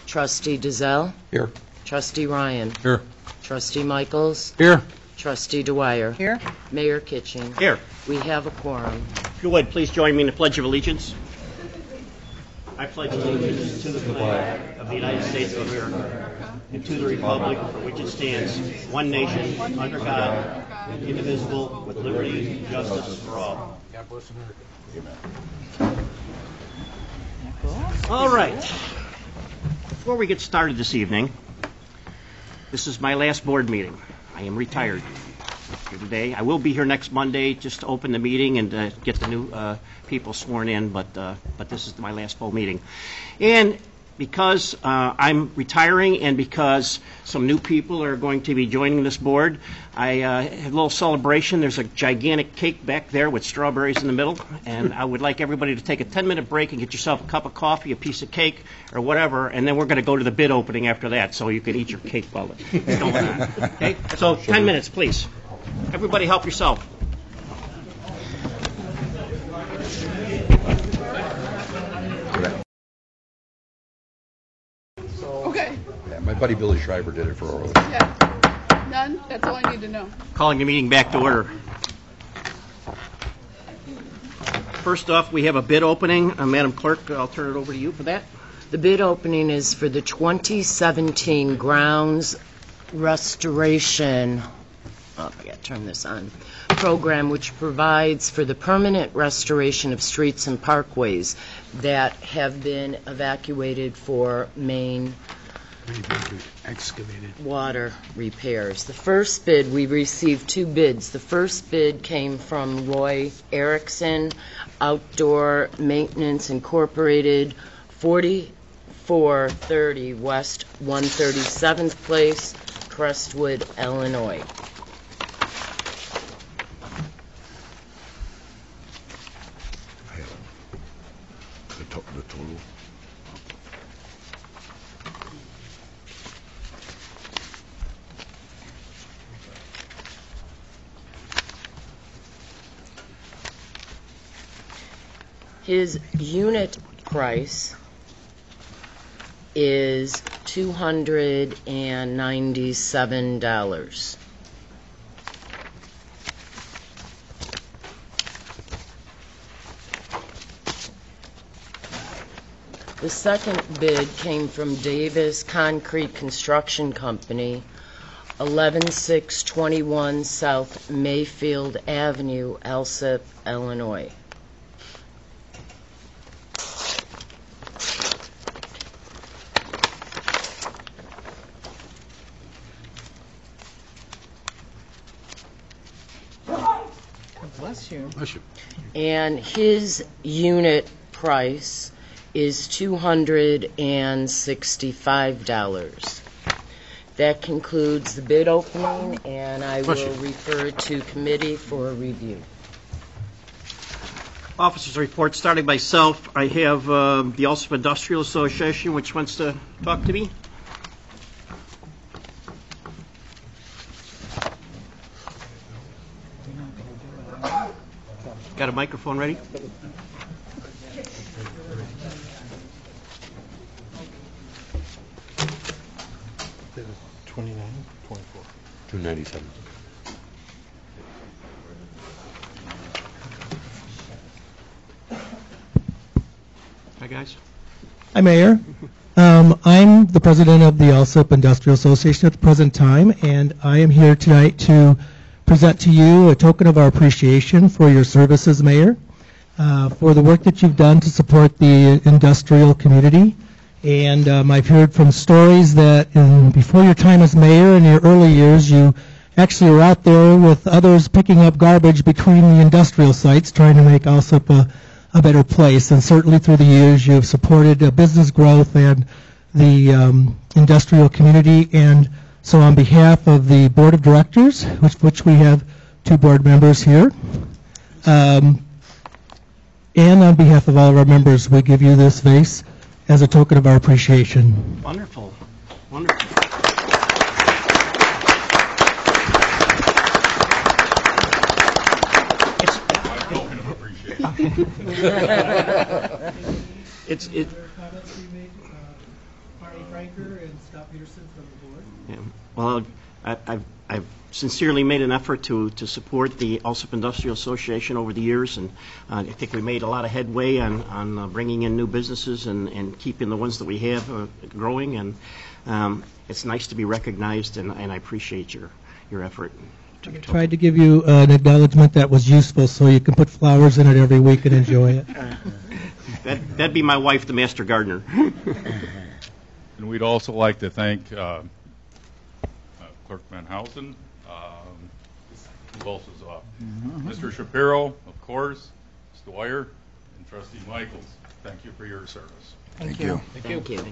Trustee Dizelle. Here. Trustee Ryan. Here. Trustee Michaels. Here. Trustee Dwyer. Here. Mayor Kitchen. Here. We have a quorum. If you would, please join me in the Pledge of Allegiance. I pledge allegiance to the flag of the United States of America and to the republic for which it stands, one nation, under God, indivisible, with liberty and justice for all. God bless America. All right. Before we get started this evening, this is my last board meeting. I am retired here today. I will be here next Monday just to open the meeting and get the new people sworn in, but this is my last full meeting. And because I'm retiring and because some new people are going to be joining this board, I have a little celebration. There's a gigantic cake back there with strawberries in the middle, and I would like everybody to take a 10-minute break and get yourself a cup of coffee, a piece of cake, or whatever, and then we're going to go to the bid opening after that, so you can eat your cake while it's going on. Okay? So 10 minutes, please. Everybody help yourself. Okay. Yeah, my buddy Billy Schreiber did it for Orlando. Yeah. None? That's all I need to know. Calling the meeting back to order. First off, we have a bid opening. Madam Clerk, I'll turn it over to you for that. The bid opening is for the 2017 Grounds Restoration, I got to turn this on, program, which provides for the permanent restoration of streets and parkways that have been evacuated for main Excavated. water repairs. The first bid, we received two bids. The first bid came from Roy Erickson, Outdoor Maintenance Incorporated, 4430 West 137th Place, Crestwood, Illinois. The total. His unit price is $297. The second bid came from Davis Concrete Construction Company, 11621 South Mayfield Avenue, Alsip, Illinois. Bless you. Bless you. And his unit price is $265. That concludes the bid opening, and I will refer it to committee for review. Officers' report, starting by myself. I have the Alsip Industrial Association, which wants to talk to me. Got a microphone ready? 297. Hi, guys. Hi, Mayor. I'm the president of the Alsip Industrial Association at the present time, and I am here tonight to present to you a token of our appreciation for your services, Mayor, for the work that you've done to support the industrial community. And I've heard from stories that before your time as mayor in your early years, you actually were out there with others picking up garbage between the industrial sites, trying to make Alsip a better place. And certainly through the years, you have supported business growth and the industrial community. And so on behalf of the board of directors, which we have two board members here, and on behalf of all of our members, we give you this vase as a token of our appreciation. Wonderful. Wonderful. Franker and Scott Peterson from the board. Yeah. Well, I've sincerely made an effort to support the Alsip Industrial Association over the years, and I think we made a lot of headway on bringing in new businesses and keeping the ones that we have growing, and it's nice to be recognized, and I appreciate your effort. I tried to give you an acknowledgement that was useful so you can put flowers in it every week and enjoy it. That'd be my wife, the master gardener. And we'd also like to thank Clerk Manhausen, who else is up? Mr. Shapiro, of course, Ms. Dwyer, and Trustee Michaels. Thank you for your service. Thank you. Thank you.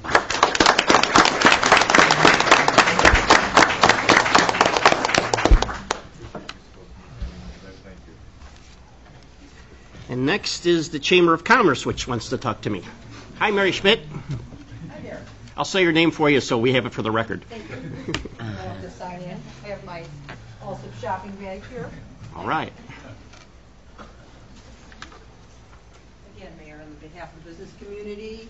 And next is the Chamber of Commerce, which wants to talk to me. Hi, Mary Schmidt. Hi there. I'll say your name for you so we have it for the record. Thank you. I have to sign in. I have my Alsip shopping bag here. All right. Again, Mayor, on behalf of the business community,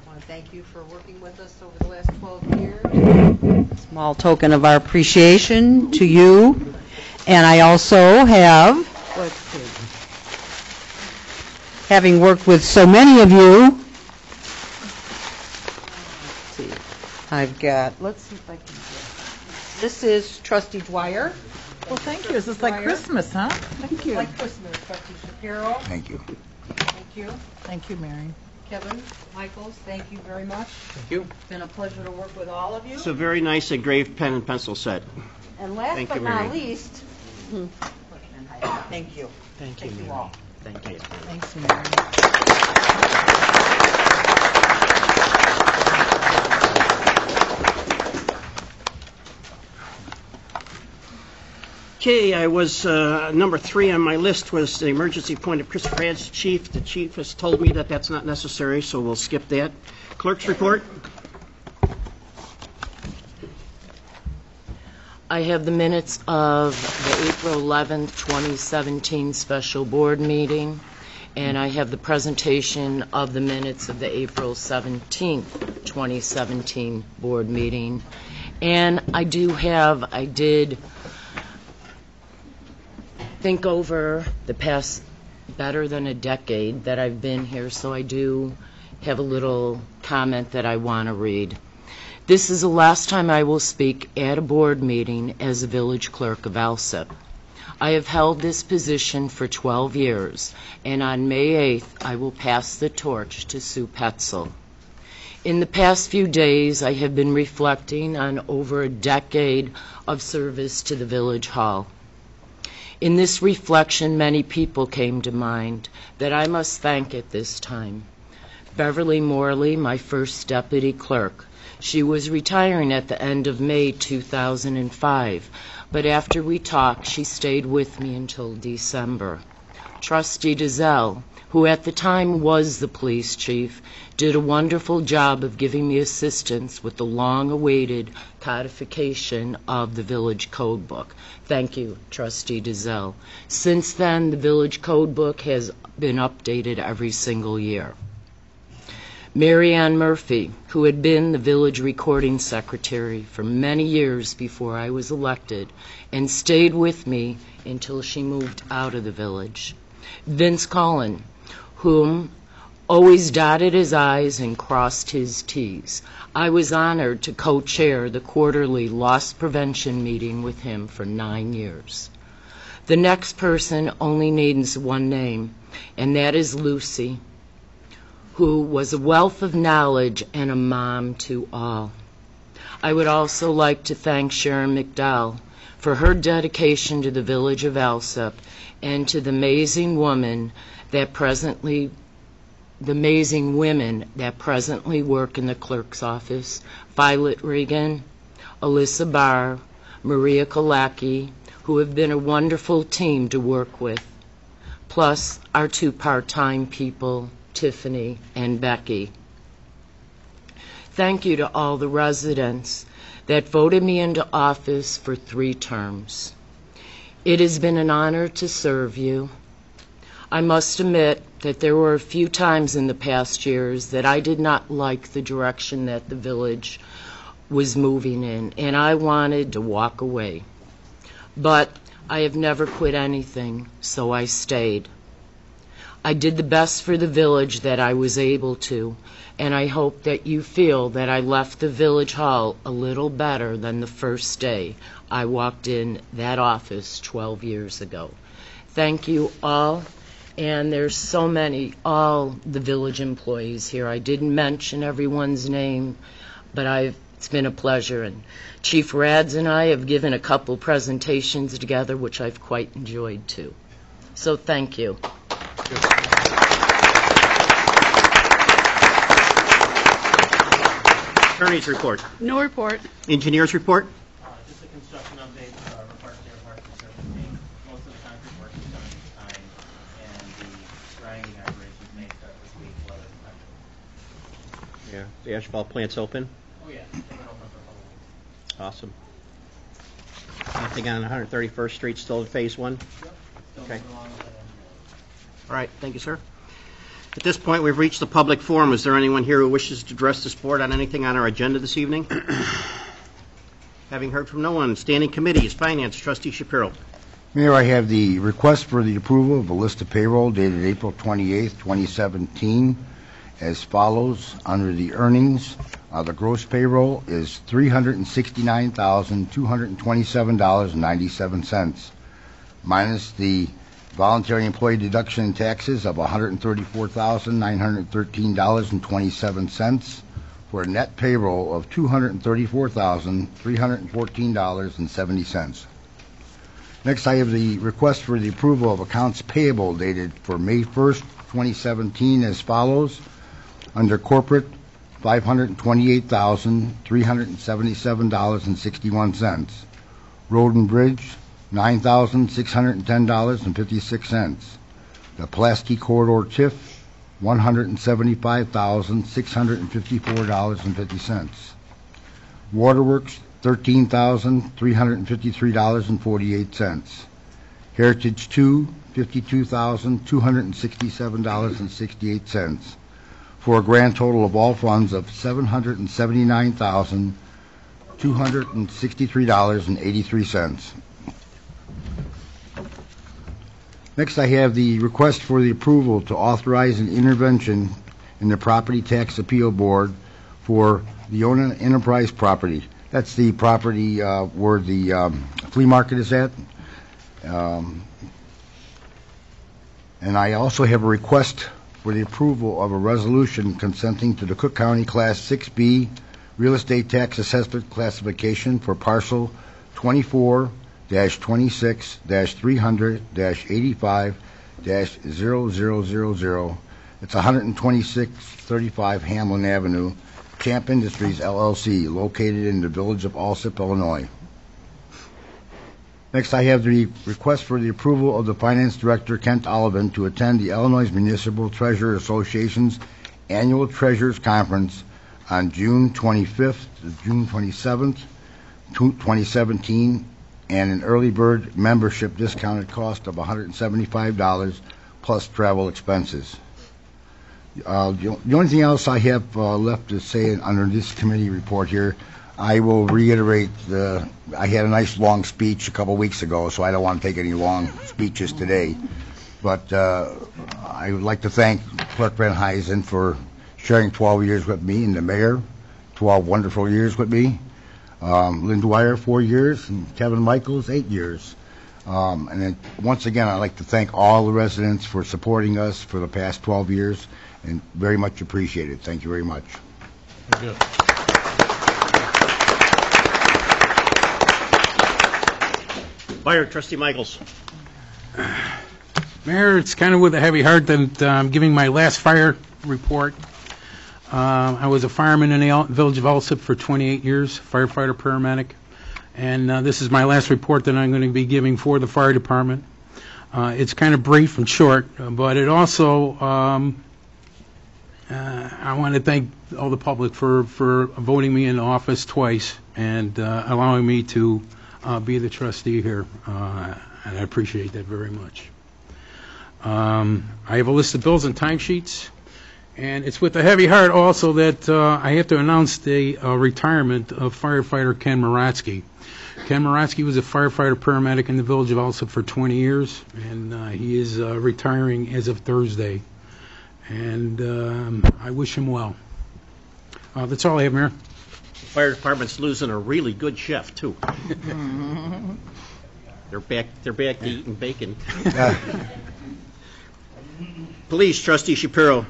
I want to thank you for working with us over the last 12 years. Small token of our appreciation to you. And I also have, having worked with so many of you, I've got, let's see if I can get, this is Trustee Dwyer. Well, thank you. This is like Christmas, huh? Thank you. Like Christmas, Trustee Shapiro. Thank you. Thank you. Thank you, Mary. Kevin, Michaels, thank you very much. Thank you. It's been a pleasure to work with all of you. It's a very nice engraved pen and pencil set. And last Thank but you, not Mary. least, thank you. Thank you, Thank you Mary. all. Thank you. Thanks, Mary. Okay, I was, number 3 on my list was the emergency appointed Chris Kranz chief. The chief has told me that that's not necessary, so we'll skip that. Clerk's report. I have the minutes of the April 11th, 2017 special board meeting, and I have the presentation of the minutes of the April 17th, 2017 board meeting. And I did think over the past better than a decade that I've been here, so I do have a little comment that I want to read. This is the last time I will speak at a board meeting as a village clerk of Alsip. I have held this position for 12 years, and on May 8th I will pass the torch to Sue Petzel. In the past few days I have been reflecting on over a decade of service to the village hall. In this reflection, many people came to mind that I must thank at this time. Beverly Morley, my first deputy clerk. She was retiring at the end of May 2005, but after we talked, she stayed with me until December. Trustee DeZell, who at the time was the police chief, did a wonderful job of giving me assistance with the long-awaited codification of the village code book. Thank you, Trustee DeZell. Since then, the village code book has been updated every single year. Mary Ann Murphy, who had been the village recording secretary for many years before I was elected and stayed with me until she moved out of the village. Vince Cullen, whom always dotted his I's and crossed his T's. I was honored to co-chair the quarterly loss prevention meeting with him for 9 years. The next person only needs one name, and that is Lucy, who was a wealth of knowledge and a mom to all. I would also like to thank Sharon McDowell for her dedication to the village of Alsip and to the amazing women that presently work in the clerk's office: Violet Regan, Alyssa Barr, Maria Kolacki, who have been a wonderful team to work with, plus our 2 part-time people, Tiffany and Becky. Thank you to all the residents that voted me into office for 3 terms. It has been an honor to serve you. I must admit that there were a few times in the past years that I did not like the direction that the village was moving in, and I wanted to walk away. But I have never quit anything, so I stayed. I did the best for the village that I was able to, and I hope that you feel that I left the village hall a little better than the first day I walked in that office 12 years ago. Thank you all, and there's so many, all the village employees here. I didn't mention everyone's name, but it's been a pleasure, and Chief Rads and I have given a couple presentations together, which I've quite enjoyed too. So thank you. Attorney's report. No report. Engineer's report. Just a construction update, report to report to servicing. Most of the concrete work is done this time, and the grinding operations may start this week, weather permitting. Yeah. The asphalt plant's open. Oh yeah, they've been open for a couple weeks. Awesome. Nothing on 131st Street, still in phase one? Still Okay. moving along with it. All right, thank you, sir. At this point, we've reached the public forum. Is there anyone here who wishes to address this board on anything on our agenda this evening? Having heard from no one, standing committees, finance, trustee Shapiro. Mayor, I have the request for the approval of a list of payroll dated April 28th, 2017, as follows. Under the earnings, the gross payroll is $369,227.97, minus the voluntary employee deduction and taxes of $134,913.27, for a net payroll of $234,314.70. Next, I have the request for the approval of accounts payable dated for May 1st, 2017, as follows. Under corporate, $528,377.61. Road and Bridge, $9,610.56. The Pulaski Corridor TIF, $175,654.50. Waterworks, $13,353.48. Heritage 2, $52,267.68. For a grand total of all funds of $779,263.83. Next, I have the request for the approval to authorize an intervention in the Property Tax Appeal Board for the Ona Enterprise property. That's the property where the flea market is at. And I also have a request for the approval of a resolution consenting to the Cook County Class 6B Real Estate Tax Assessment Classification for parcel 24-26-300-85-0000. It's 12635 Hamlin Avenue, Camp Industries, LLC, located in the village of Alsip, Illinois. Next, I have the request for the approval of the Finance Director, Kent Olivan, to attend the Illinois Municipal Treasurer Association's Annual Treasurers Conference on June 25th to June 27th, 2017, and an early bird membership discounted cost of $175 plus travel expenses. The only thing else I have left to say under this committee report here, I will reiterate I had a nice long speech a couple weeks ago, so I don't want to take any long speeches today. But I would like to thank Clerk Van Huysen for sharing 12 years with me, and the mayor, 12 wonderful years with me. Lynn Dwyer, 4 years, and Kevin Michaels, 8 years. And then, once again, I'd like to thank all the residents for supporting us for the past 12 years, and very much appreciated. Thank you very much. Good. Fire, trustee Michaels. Mayor, it's kind of with a heavy heart that I'm giving my last fire report. I was a fireman in the village of Alsip for 28 years, firefighter, paramedic, and this is my last report that I'm going to be giving for the fire department. It's kind of brief and short, but it also, I want to thank all the public for voting me in office twice and allowing me to be the trustee here, and I appreciate that very much. I have a list of bills and timesheets, and it's with a heavy heart also that I have to announce the retirement of firefighter Ken Moratsky. Ken Moratsky was a firefighter paramedic in the village of Alsip for 20 years, and he is retiring as of Thursday. And I wish him well. That's all I have, Mayor. The fire department's losing a really good chef, too. They're back to eating bacon. Police, Trustee Shapiro.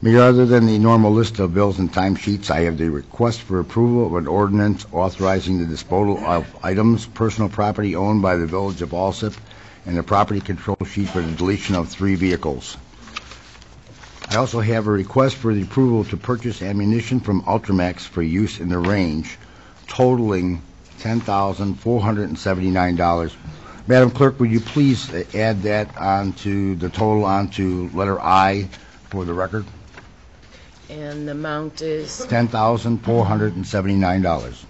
Mayor, other than the normal list of bills and timesheets, I have the request for approval of an ordinance authorizing the disposal of items, personal property owned by the village of Alsip, and the property control sheet for the deletion of 3 vehicles. I also have a request for the approval to purchase ammunition from Ultramax for use in the range, totaling $10,479. Madam Clerk, would you please add that onto the total onto letter I for the record? And the amount is? $10,479.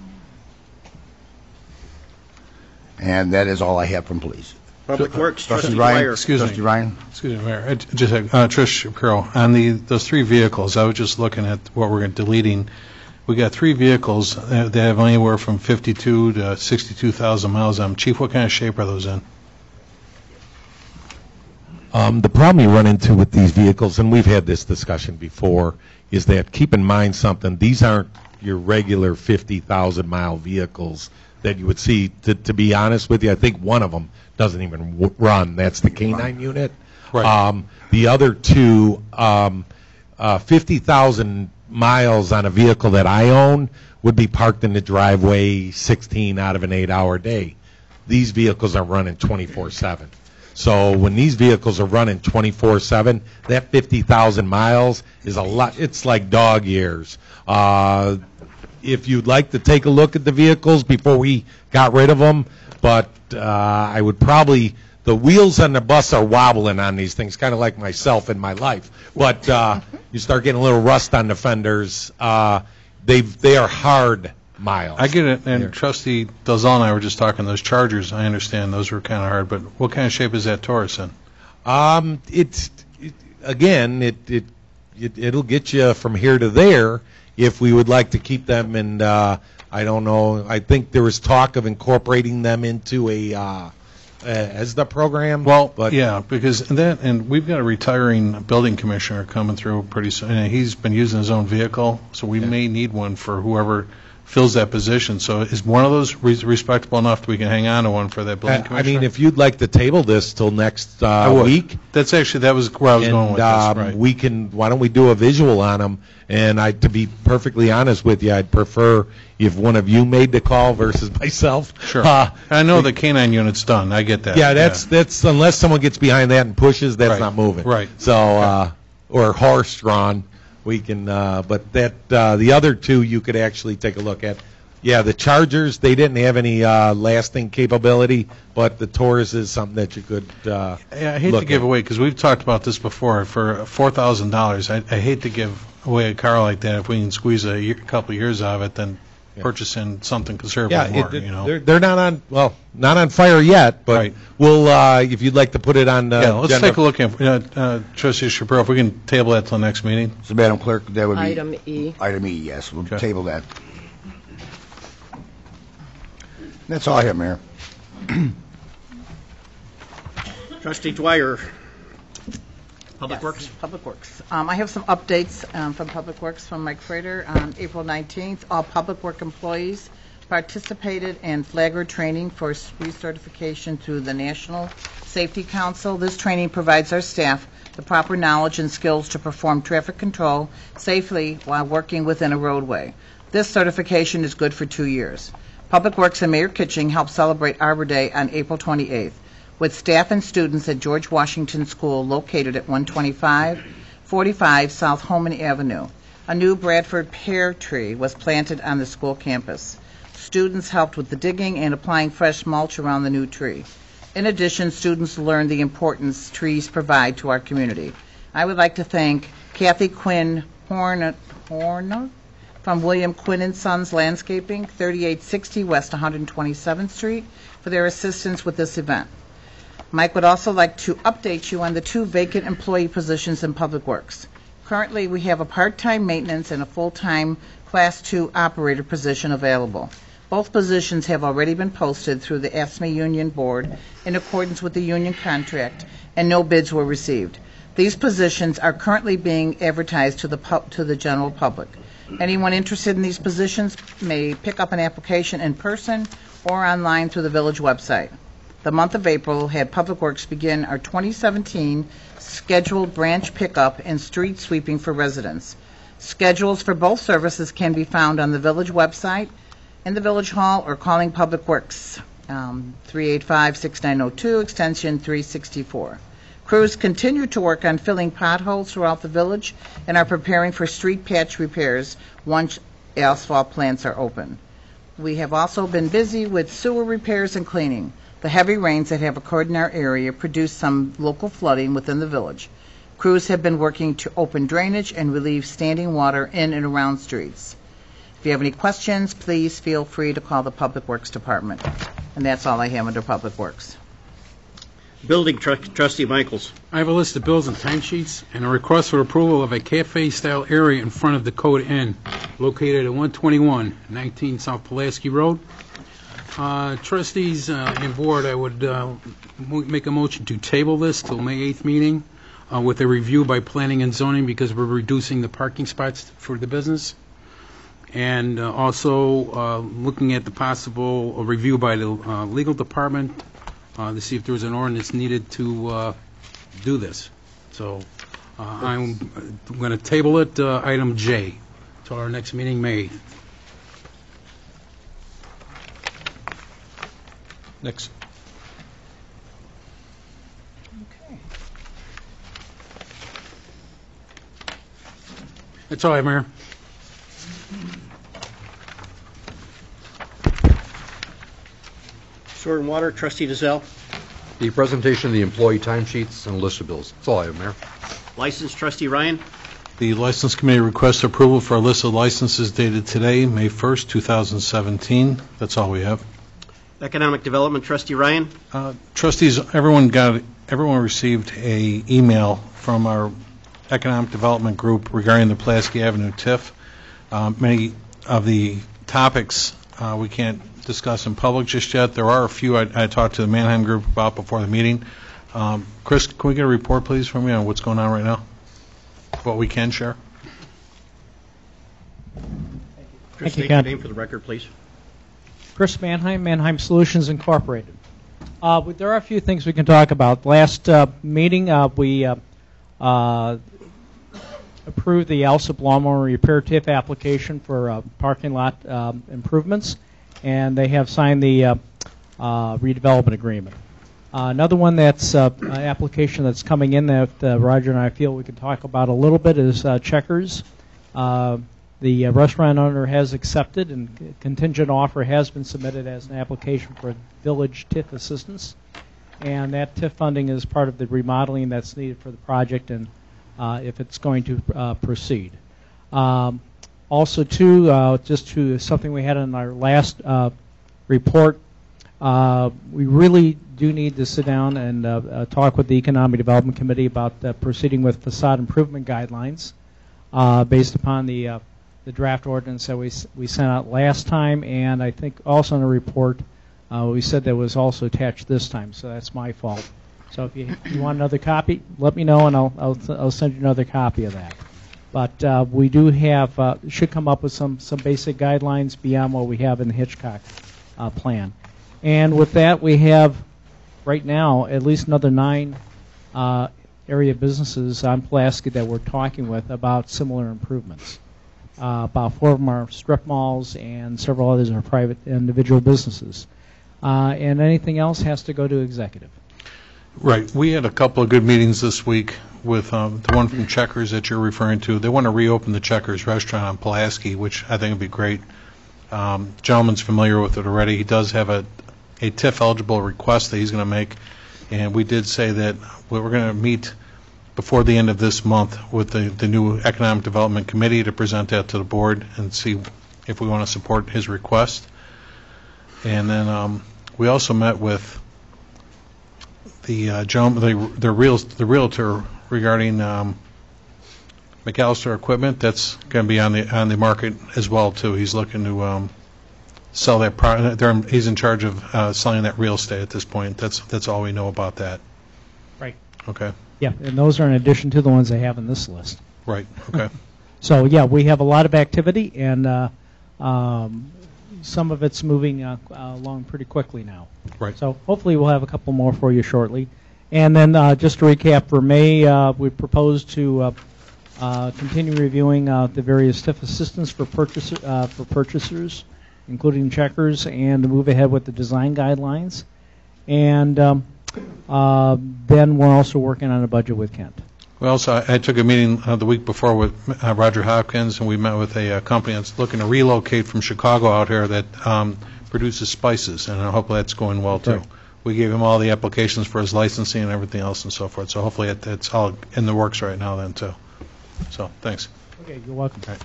And that is all I have from police. Public Works, Trustee Ryan. Dwyer. Trustee Ryan. Excuse me, Mayor. Just Trish Shapiro, on those 3 vehicles, I was just looking at what we're deleting. We got 3 vehicles that have anywhere from 52 to 62,000 miles on them. Chief, what kind of shape are those in? The problem you run into with these vehicles, and we've had this discussion before, is that keep in mind something. These aren't your regular 50,000-mile vehicles that you would see. To be honest with you, I think one of them doesn't even run. That's the K9 unit. Right. The other 2, 50,000 miles on a vehicle that I own would be parked in the driveway 16 out of an 8-hour day. These vehicles are running 24/7. So when these vehicles are running 24/7, that 50,000 miles is a lot. It's like dog years. If you'd like to take a look at the vehicles before we got rid of them, but I would probably, the wheels on the bus are wobbling on these things, kind of like myself in my life. But you start getting a little rust on the fenders. They are hard miles. I get it, and Trustee Dalzell and I were just talking, those Chargers, I understand those were kind of hard, but what kind of shape is that Taurus in? It'll get you from here to there if we would like to keep them, and I don't know, I think there was talk of incorporating them into a ESDA program. Well, but yeah, because and we've got a retiring building commissioner coming through pretty soon, and he's been using his own vehicle, so we may need one for whoever fills that position. So is one of those respectable enough that we can hang on to one for that building commissioner? I mean, if you'd like to table this till next week. That was where I was going with this. Right. We can, why don't we do a visual on them? And to be perfectly honest with you, I'd prefer if one of you made the call versus myself. Sure. I know the K9 unit's done. I get that. Yeah, that's unless someone gets behind that and pushes, that's not moving. Right. So, or horse-drawn. We can, but the other 2 you could actually take a look at. Yeah, the Chargers, they didn't have any lasting capability, but the Taurus is something that you could I hate to give away, because we've talked about this before, for $4,000, I hate to give away a car like that. If we can squeeze a couple of years out of it, then purchasing something considerably more, They're not on fire yet, but we'll, if you'd like to put it on let's take a look at Trustee Shapiro, if we can table that till next meeting. So, Madam Clerk, that would be... Item E. Item E, yes. We'll table that. That's all I have, Mayor. Trustee Dwyer. Public Works. Public Works. I have some updates from Public Works from Mike Frater. On April 19th, all Public Work employees participated in flagger training for recertification through the National Safety Council. This training provides our staff the proper knowledge and skills to perform traffic control safely while working within a roadway. This certification is good for 2 years. Public Works and Mayor Kitching helped celebrate Arbor Day on April 28th with staff and students at George Washington School located at 125-45 South Holman Avenue. A new Bradford pear tree was planted on the school campus. Students helped with the digging and applying fresh mulch around the new tree. In addition, students learned the importance trees provide to our community. I would like to thank Kathy Quinn Horner from William Quinn & Sons Landscaping, 3860 West 127th Street, for their assistance with this event. Mike would also like to update you on the 2 vacant employee positions in Public Works. Currently, we have a part-time maintenance and a full-time Class 2 operator position available. Both positions have already been posted through the AFSCME Union Board in accordance with the union contract, and no bids were received. These positions are currently being advertised to the general public. Anyone interested in these positions may pick up an application in person or online through the village website. The month of April had Public Works begin our 2017 scheduled branch pickup and street sweeping for residents. Schedules for both services can be found on the village website, in the village hall, or calling Public Works, 385-6902, extension 364. Crews continue to work on filling potholes throughout the village and are preparing for street patch repairs once asphalt plants are open. We have also been busy with sewer repairs and cleaning. The heavy rains that have occurred in our area produced some local flooding within the village. Crews have been working to open drainage and relieve standing water in and around streets. If you have any questions, please feel free to call the Public Works Department. And that's all I have under Public Works. Building Trustee Michaels. I have a list of bills and timesheets and a request for approval of a cafe-style area in front of Dakota Inn located at 121-19 South Pulaski Road. Trustees and board, I would make a motion to table this till May 8th meeting with a review by planning and zoning because we're reducing the parking spots for the business. And also looking at the possible review by the legal department to see if there's an ordinance needed to do this. So I'm going to table it, item J, till our next meeting, May 8th. Next. Okay. That's all I have, Mayor. Sewer and Water, Trustee DeZell. The presentation of the employee timesheets and list of bills. That's all I have, Mayor. License, Trustee Ryan. The License Committee requests approval for a list of licenses dated today, May 1st, 2017. That's all we have. Economic Development, Trustee Ryan. Trustees, everyone received a email from our Economic Development Group regarding the Pulaski Avenue TIF. Many of the topics we can't discuss in public just yet. There are a few I talked to the Mannheim Group about before the meeting. Chris, can we get a report, please, from you on what's going on right now? What we can share? Chris, Thank you, state your Ken. name for the record, please. Chris Mannheim, Mannheim Solutions Incorporated. There are a few things we can talk about. Last meeting, we approved the Alsip lawnmower repair TIF application for parking lot improvements, and they have signed the redevelopment agreement. Another one that's an application that's coming in that Roger and I feel we can talk about a little bit is Checkers. The restaurant owner has accepted, and contingent offer has been submitted as an application for village TIF assistance. And that TIF funding is part of the remodeling that's needed for the project, and if it's going to proceed. Also, too, just to something we had in our last report, we really do need to sit down and talk with the Economic Development Committee about proceeding with facade improvement guidelines based upon the draft ordinance that we sent out last time, and I think also in a report we said that was also attached this time, so that's my fault. So if you want another copy, let me know, and I'll send you another copy of that. But we do have should come up with some basic guidelines beyond what we have in the Hitchcock plan. And with that, we have right now at least another 9 area businesses on Pulaski that we're talking with about similar improvements. About 4 of them are strip malls, and several others are private individual businesses. And anything else has to go to executive. Right. We had a couple of good meetings this week with the one from Checkers that you're referring to. They want to reopen the Checkers restaurant on Pulaski, which I think would be great. Gentleman's familiar with it already. He does have a TIF-eligible request that he's going to make, and we did say that we're going to meet before the end of this month with the new Economic Development Committee to present that to the board and see if we want to support his request. And then we also met with gentleman, the realtor regarding McAllister Equipment, that's going to be on the market as well too. He's looking to sell that product. He's in charge of selling that real estate at this point. That's all we know about that. Right. Okay. Yeah, and those are in addition to the ones I have in this list. Right. Okay. So, yeah, we have a lot of activity, and some of it's moving along pretty quickly now. Right. So hopefully we'll have a couple more for you shortly. And then just to recap, for May, we propose to continue reviewing the various TIF assistance for purchasers, including checkers, and to move ahead with the design guidelines. And then we're also working on a budget with Kent. Well, also, I took a meeting the week before with Roger Hopkins, and we met with a company that's looking to relocate from Chicago out here that produces spices, and hopefully that's going well, too. Right. We gave him all the applications for his licensing and everything else and so forth, so hopefully it's all in the works right now then, too. So, thanks. Okay, you're welcome. Right.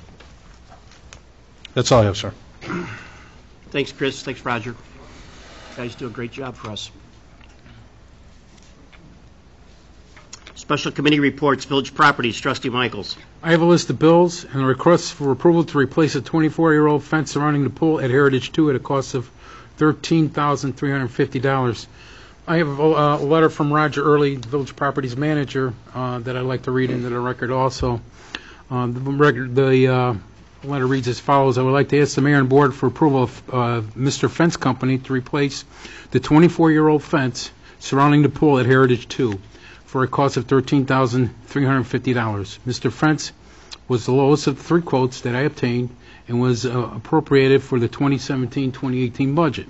That's all I have, sir. Thanks, Chris. Thanks, Roger. You guys do a great job for us. Special committee reports, village properties, Trustee Michaels. I have a list of bills and requests for approval to replace a 24-year-old fence surrounding the pool at Heritage 2 at a cost of $13,350. I have a letter from Roger Early, the village properties manager, that I'd like to read into the record also. The letter reads as follows. I would like to ask the mayor and board for approval of Mr. Fence Company to replace the 24-year-old fence surrounding the pool at Heritage 2 for a cost of $13,350. Mr. Fence was the lowest of the three quotes that I obtained and was appropriated for the 2017-2018 budget.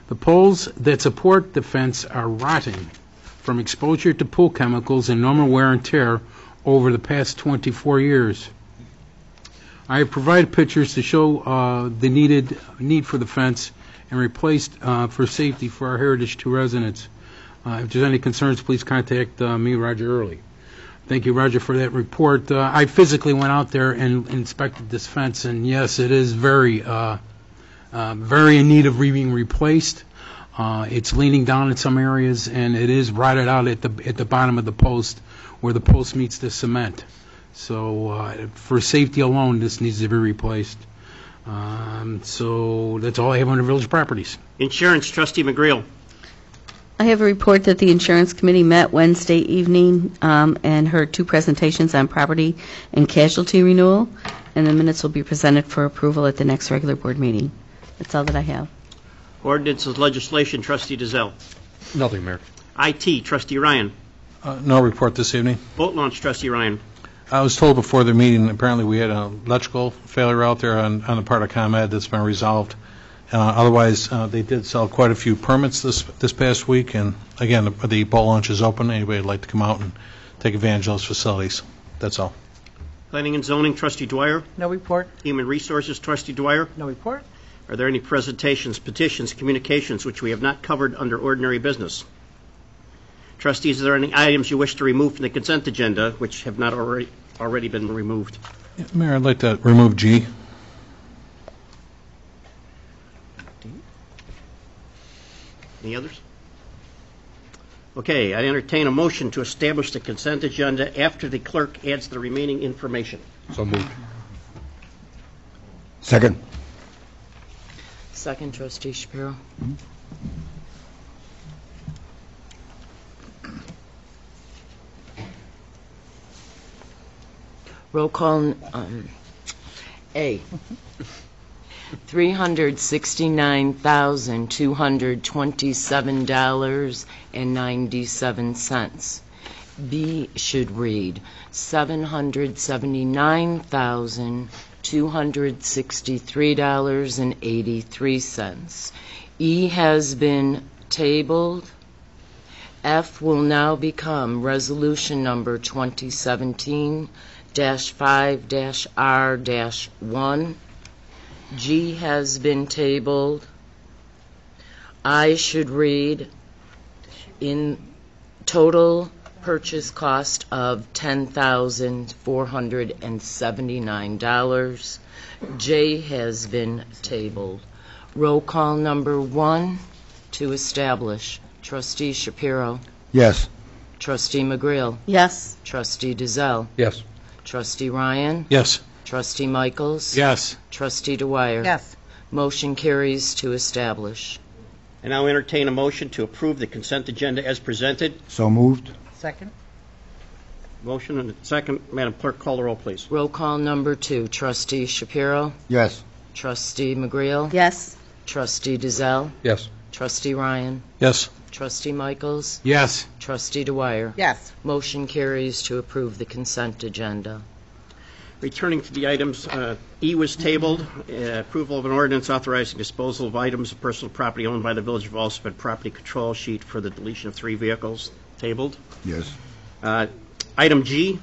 The poles that support the fence are rotting from exposure to pool chemicals and normal wear and tear over the past 24 years. I have provided pictures to show the need for the fence and replaced for safety for our Heritage 2 residents. If there's any concerns, please contact me, Roger Early. Thank you, Roger, for that report. I physically went out there and inspected this fence, and yes, it is very in need of being replaced. It's leaning down in some areas, and it is rotted out at the bottom of the post where the post meets the cement. So for safety alone, this needs to be replaced. So that's all I have on the village properties. Insurance, Trustee McGreal. I have a report that the insurance committee met Wednesday evening and heard two presentations on property and casualty renewal, and the minutes will be presented for approval at the next regular board meeting. That's all that I have. Ordinances, legislation, Trustee Dezell. Nothing, Mayor. IT, Trustee Ryan. No report this evening. Boat launch, Trustee Ryan. I was told before the meeting, apparently we had an electrical failure out there on the part of ComEd that's been resolved. Otherwise, they did sell quite a few permits this past week, and again, the boat launch is open. Anybody would like to come out and take advantage of those facilities. That's all. Planning and zoning, Trustee Dwyer. No report. Human resources, Trustee Dwyer. No report. Are there any presentations, petitions, communications which we have not covered under ordinary business? Trustees, are there any items you wish to remove from the consent agenda which have not already been removed? Yeah, Mayor, I'd like to remove G. Any others? Okay, I entertain a motion to establish the consent agenda after the clerk adds the remaining information. So moved. Second. Second, Trustee Shapiro. Roll call, A. $369,227.97. B should read $779,263.83. E has been tabled. F will now become resolution number 2017-5-R-1. G has been tabled. I should read in total purchase cost of $10,479. J has been tabled. Roll call number 1 to establish. Trustee Shapiro. Yes. Trustee McGreal. Yes. Trustee Dezell. Yes. Trustee Ryan. Yes. Trustee Michaels. Yes. Trustee Dwyer. Yes. Motion carries to establish. And I'll entertain a motion to approve the consent agenda as presented. So moved. Second? Motion and a second. Madam Clerk, call the roll, please. Roll call number 2. Trustee Shapiro. Yes. Trustee McGreal. Yes. Trustee Dezell. Yes. Trustee Ryan. Yes. Trustee Michaels. Yes. Trustee Dwyer. Yes. Motion carries to approve the consent agenda. Returning to the items, E was tabled, approval of an ordinance authorizing disposal of items of personal property owned by the Village of Alsip and property control sheet for the deletion of 3 vehicles, tabled. Yes. Item G,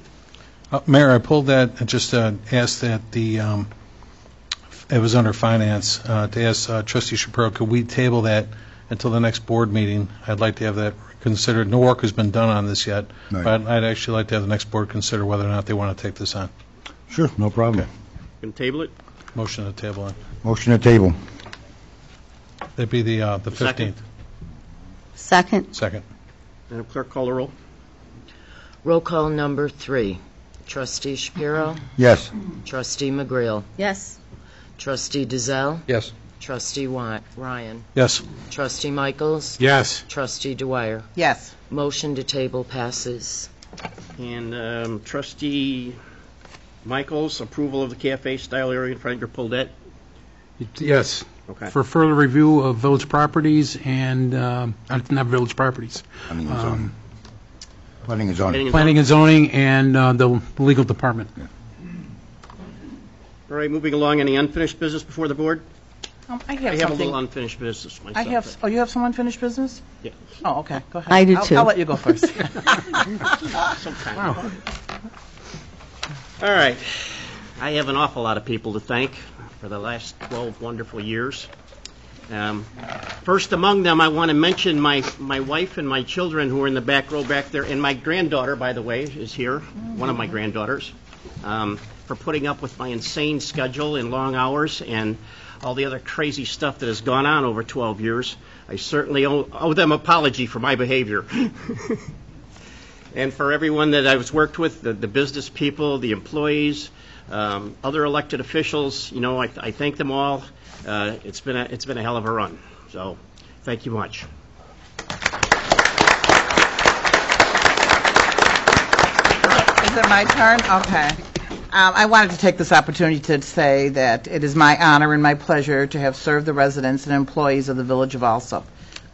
Mayor, I pulled that and just asked that it was under finance, to ask Trustee Shapiro, could we table that until the next board meeting? I'd like to have that considered. No work has been done on this yet, Right. but I'd actually like to have the next board consider whether or not they want to take this on. Sure, no problem. can table it. Motion to table it. Motion to table. That'd be the 15th. Second. Second. Second. Madam Clerk, call the roll. Roll call number 3. Trustee Shapiro. Yes. Trustee McGreal. Yes. Trustee Dezell. Yes. Trustee Ryan. Yes. Trustee Michaels. Yes. Trustee Dwyer. Yes. Motion to table passes. And Trustee Michaels, approval of the cafe-style area in front of your Puldette. Yes. Okay. For further review of village properties and, not village properties, Planning and zoning. Planning and zoning. planning and zoning and the legal department. All right, moving along, any unfinished business before the board? I I have have a something. little unfinished business myself. I have, you have some unfinished business? Yeah. Oh, okay, go ahead. I do I'll- too. I'll let you go first. Wow. All right. I have an awful lot of people to thank for the last 12 wonderful years. First among them, I want to mention my wife and my children who are in the back row back there, and my granddaughter, by the way, is here, one of my granddaughters, for putting up with my insane schedule and long hours and all the other crazy stuff that has gone on over 12 years. I certainly owe them an apology for my behavior. And for everyone that I've worked with, the business people, the employees, other elected officials, I thank them all. It's been a hell of a run. So, thank you much. Is it my turn? Okay. I wanted to take this opportunity to say that it is my honor and my pleasure to have served the residents and employees of the Village of Alsip.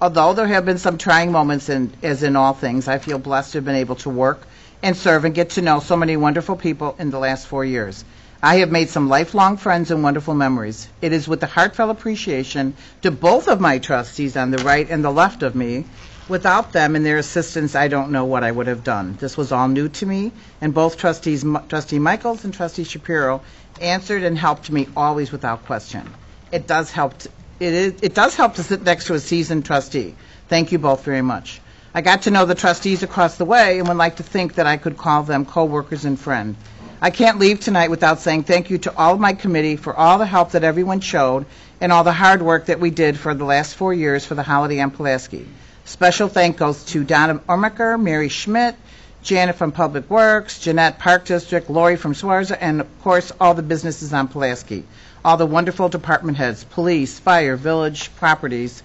Although there have been some trying moments, as in all things, I feel blessed to have been able to work and serve and get to know so many wonderful people in the last 4 years. I have made some lifelong friends and wonderful memories. It is with a heartfelt appreciation to both of my trustees on the right and the left of me. Without them and their assistance, I don't know what I would have done. This was all new to me, and both Trustee Michaels and Trustee Shapiro answered and helped me always without question. It does help to sit next to a seasoned trustee. Thank you both very much. I got to know the trustees across the way and would like to think that I could call them co-workers and friends. I can't leave tonight without saying thank you to all of my committee for all the help that everyone showed and all the hard work that we did for the last 4 years for the holiday on Pulaski. Special thank goes to Donna Ormaker, Mary Schmidt, Janet from Public Works, Jeanette Park District, Lori from Swarza, and of course all the businesses on Pulaski. All the wonderful department heads, police, fire, village, properties,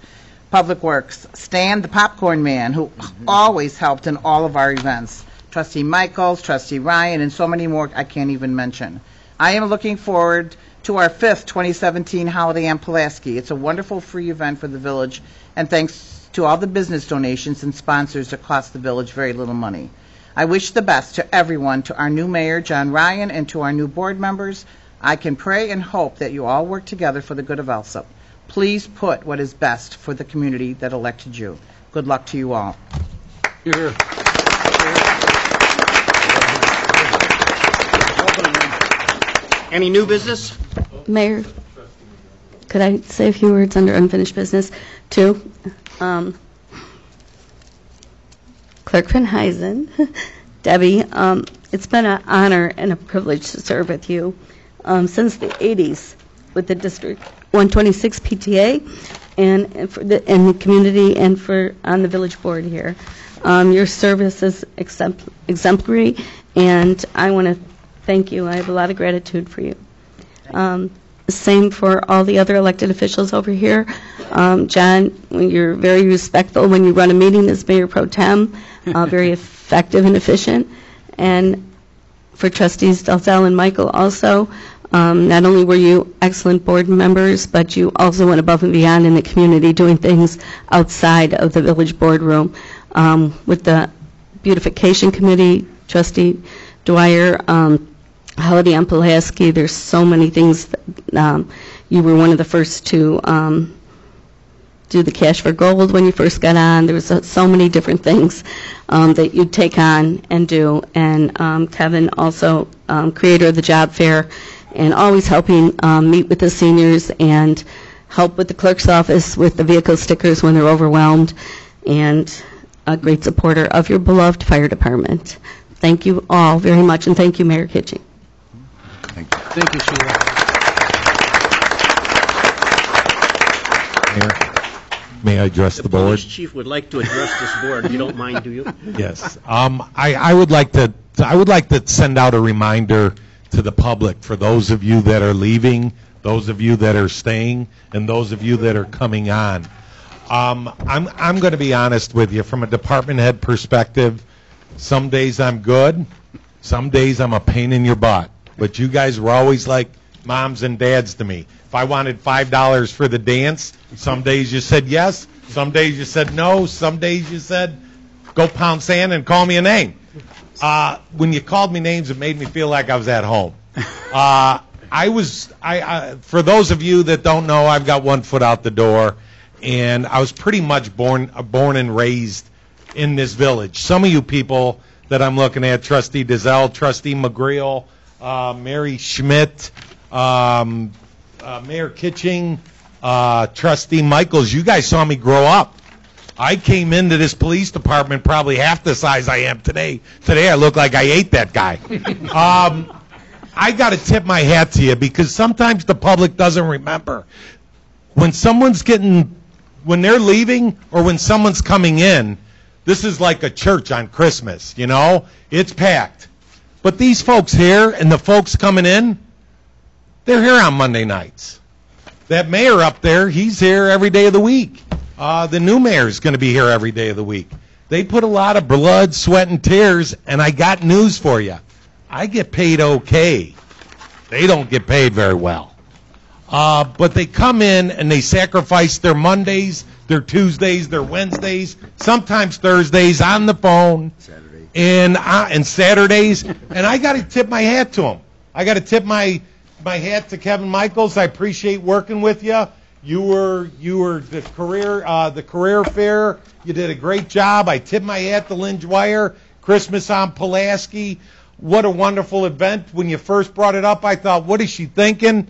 Public Works, Stan the popcorn man, who always helped in all of our events, Trustee Michaels, Trustee Ryan, and so many more I can't even mention. I am looking forward to our 5th 2017 Holiday on Pulaski. It's a wonderful free event for the village, and thanks to all the business donations and sponsors that cost the village very little money. I wish the best to everyone, to our new mayor, John Ryan, and to our new board members. I can pray and hope that you all work together for the good of Alsip. Please put what is best for the community that elected you. Good luck to you all. Here. Any new business? Mayor, could I say a few words under unfinished business, too? Clerk Van Huysen, Debbie, it's been an honor and a privilege to serve with you since the 80s with the District 126 PTA and for the community and on the village board here. Your service is exemplary, and I want to thank you. I have a lot of gratitude for you. Same for all the other elected officials over here. John, you're very respectful when you run a meeting as Mayor Pro Tem, very effective and efficient. And for Trustees Dalzell and Michael also, not only were you excellent board members, but you also went above and beyond in the community doing things outside of the village boardroom. With the beautification committee, Trustee Dwyer, Holiday on Pulaski, there's so many things. You were one of the first to do the Cash for Gold when you first got on. There was so many different things that you'd take on and do. And Kevin, also creator of the job fair, and always helping meet with the seniors and help with the clerk's office with the vehicle stickers when they're overwhelmed, and a great supporter of your beloved fire department. Thank you all very much, and thank you, Mayor Kitching. Thank you, Sheila. Mayor, may I address the board? Police chief would like to address this board. You don't mind, do you? Yes. I would like to send out a reminder to the public for those of you that are leaving, those of you that are staying, and those of you that are coming on. I'm going to be honest with you from a department head perspective. Some days I'm good, some days I'm a pain in your butt. But you guys were always like moms and dads to me. If I wanted $5 for the dance, some days you said yes, some days you said no, some days you said go pound sand and call me a name. When you called me names, it made me feel like I was at home. For those of you that don't know, I've got one foot out the door, and I was pretty much born and raised in this village. Some of you people that I'm looking at, Trustee Dizelle, Trustee McGreal, Mary Schmidt, Mayor Kitching, Trustee Michaels, you guys saw me grow up. I came into this police department probably half the size I am today. Today I look like I ate that guy. I got to tip my hat to you because sometimes the public doesn't remember. When they're leaving or when someone's coming in, this is like a church on Christmas, you know? It's packed. But these folks here and the folks coming in, they're here on Monday nights. That mayor up there, he's here every day of the week. The new mayor is going to be here every day of the week. They put a lot of blood, sweat, and tears, and I got news for you. I get paid okay. They don't get paid very well. But they come in and they sacrifice their Mondays, their Tuesdays, their Wednesdays, sometimes Thursdays on the phone, and Saturdays. And I got to tip my hat to them. I got to tip my hat to Kevin Michaels. I appreciate working with you. You were the career fair. You did a great job. I tip my hat to Lynn Dwyer. Christmas on Pulaski. What a wonderful event. When you first brought it up, I thought, what is she thinking?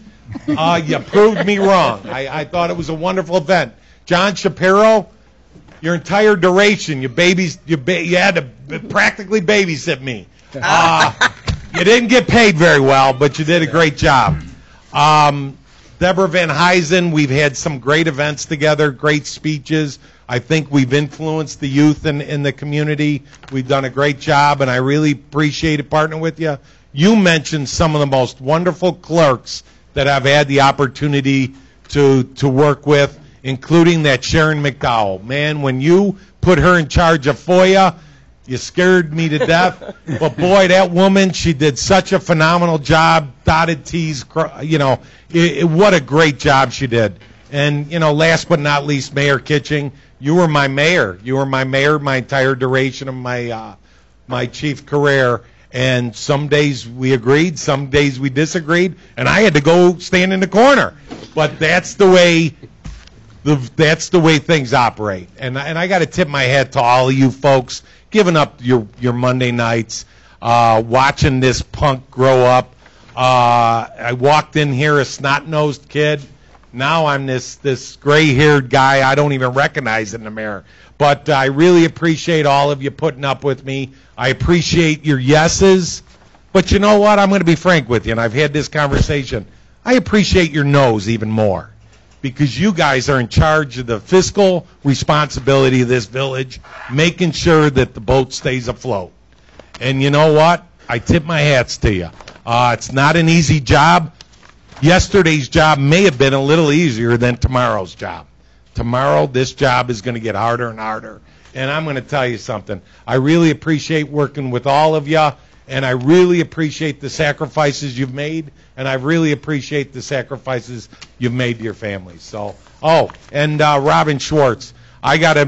You proved me wrong. I thought it was a wonderful event. John Shapiro, your entire duration, you had to practically babysit me. You didn't get paid very well, but you did a great job. Deborah Van Huysen, we've had some great events together, great speeches. I think we've influenced the youth in the community. We've done a great job, and I really appreciate partnering with you. You mentioned some of the most wonderful clerks that I've had the opportunity to work with, including that Sharon McDowell. Man, when you put her in charge of FOIA, you scared me to death. But boy, that woman, she did such a phenomenal job. Dotted T's, what a great job she did. And, last but not least, Mayor Kitching, you were my mayor. You were my mayor my entire duration of my chief career. And some days we agreed, some days we disagreed, and I had to go stand in the corner. But that's the way things operate. And I got to tip my hat to all of you folks, giving up your Monday nights, watching this punk grow up. I walked in here a snot-nosed kid. Now I'm this gray-haired guy I don't even recognize in the mirror. But I really appreciate all of you putting up with me. I appreciate your yeses. But you know what? I'm going to be frank with you, and I've had this conversation. I appreciate your no's even more. because you guys are in charge of the fiscal responsibility of this village, making sure that the boat stays afloat. And you know what? I tip my hats to you. It's not an easy job. Yesterday's job may have been a little easier than tomorrow's job. Tomorrow, this job is going to get harder and harder. And I'm going to tell you something. I really appreciate working with all of you, and I really appreciate the sacrifices you've made, and I really appreciate the sacrifices you've made to your families. So, and Robin Schwartz, I got to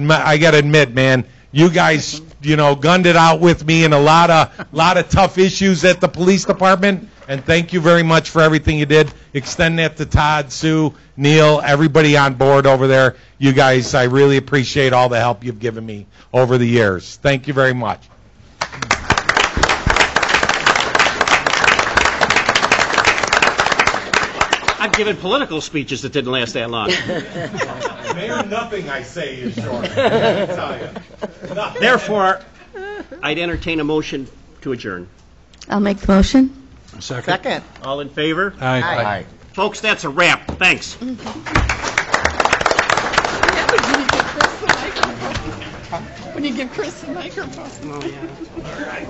admit, man, you guys, gunned it out with me in a lot of tough issues at the police department, and thank you very much for everything you did. Extend that to Todd, Sue, Neil, everybody on board over there. You guys, I really appreciate all the help you've given me over the years. Thank you very much. I've given political speeches that didn't last that long. Mayor, nothing I say is short. I tell you. Nothing. Therefore, I'd entertain a motion to adjourn. I'll make the motion. Second. All in favor? Aye. Aye. Folks, that's a wrap. Thanks. When you give Chris the microphone. Oh, yeah. All right.